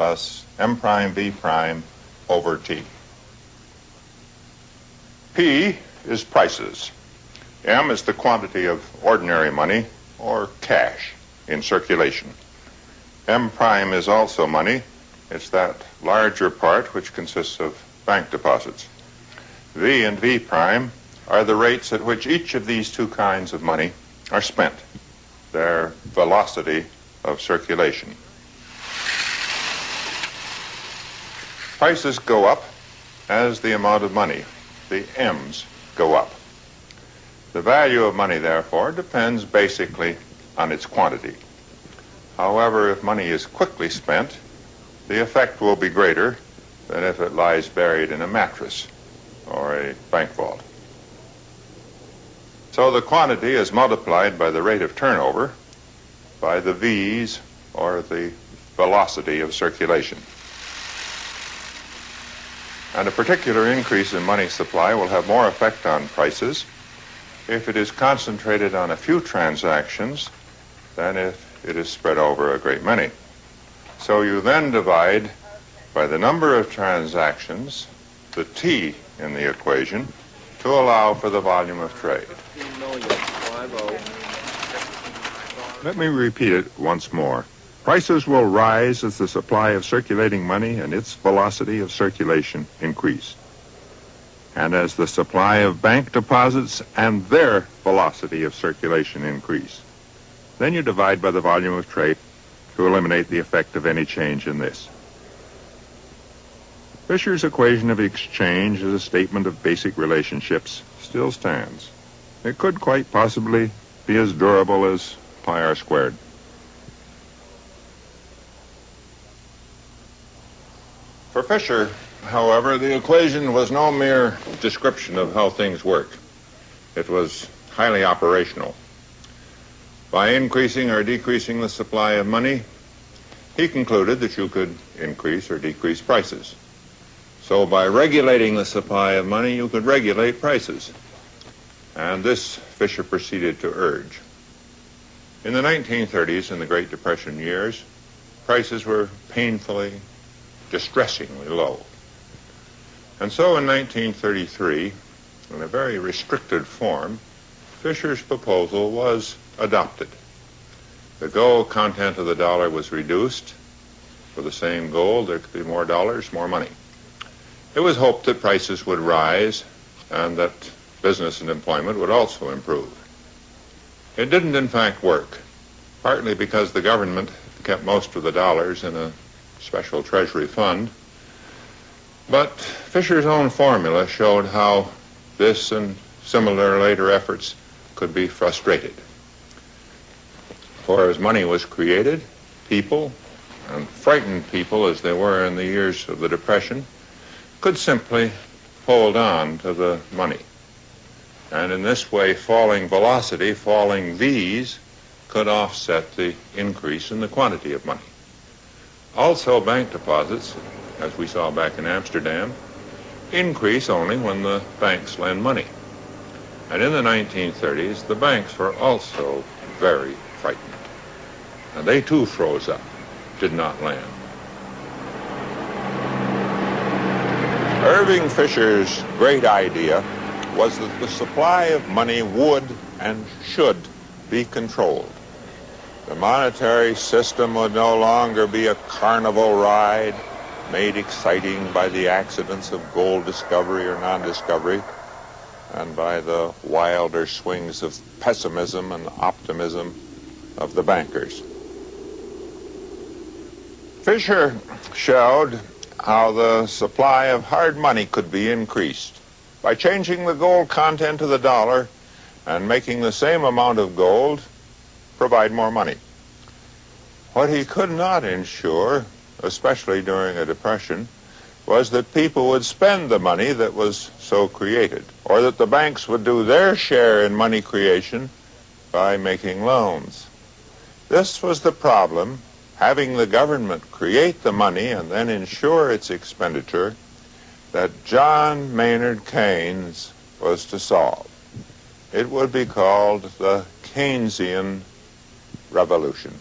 plus m prime v prime over t. P is prices. M is the quantity of ordinary money, or cash, in circulation. M prime is also money. It's that larger part which consists of bank deposits. V and V prime are the rates at which each of these two kinds of money are spent, their velocity of circulation. Prices go up as the amount of money, the M's, go up. The value of money, therefore, depends basically on its quantity. However, if money is quickly spent, the effect will be greater than if it lies buried in a mattress or a bank vault. So the quantity is multiplied by the rate of turnover, by the V's, or the velocity of circulation. And a particular increase in money supply will have more effect on prices if it is concentrated on a few transactions than if it is spread over a great many. So you then divide by the number of transactions, the T in the equation, to allow for the volume of trade. Let me repeat it once more. Prices will rise as the supply of circulating money and its velocity of circulation increase, and as the supply of bank deposits and their velocity of circulation increase. Then you divide by the volume of trade to eliminate the effect of any change in this. Fisher's equation of exchange as a statement of basic relationships still stands. It could quite possibly be as durable as pi r squared. For Fisher, however, the equation was no mere description of how things work. It was highly operational. By increasing or decreasing the supply of money, he concluded that you could increase or decrease prices. So by regulating the supply of money, you could regulate prices. And this Fisher proceeded to urge. In the 1930s, in the Great Depression years, prices were painfully, distressingly low. And so in 1933, in a very restricted form, Fisher's proposal was adopted. The gold content of the dollar was reduced. For the same gold, there could be more dollars, more money. It was hoped that prices would rise and that business and employment would also improve. It didn't, in fact, work, partly because the government kept most of the dollars in a special treasury fund. But Fisher's own formula showed how this and similar later efforts could be frustrated. For as money was created, people, and frightened people as they were in the years of the Depression, could simply hold on to the money. And in this way, falling velocity, falling V's, could offset the increase in the quantity of money. Also, bank deposits, as we saw back in Amsterdam, increase only when the banks lend money. And in the 1930s, the banks were also very frightened. And they too froze up, did not lend. Irving Fisher's great idea was that the supply of money would and should be controlled. The monetary system would no longer be a carnival ride made exciting by the accidents of gold discovery or non-discovery and by the wilder swings of pessimism and optimism of the bankers. Fisher showed how the supply of hard money could be increased by changing the gold content of the dollar and making the same amount of gold provide more money. What he could not ensure, especially during a depression, was that people would spend the money that was so created, or that the banks would do their share in money creation by making loans. This was the problem, having the government create the money and then ensure its expenditure, that John Maynard Keynes was to solve. It would be called the Keynesian Revolution.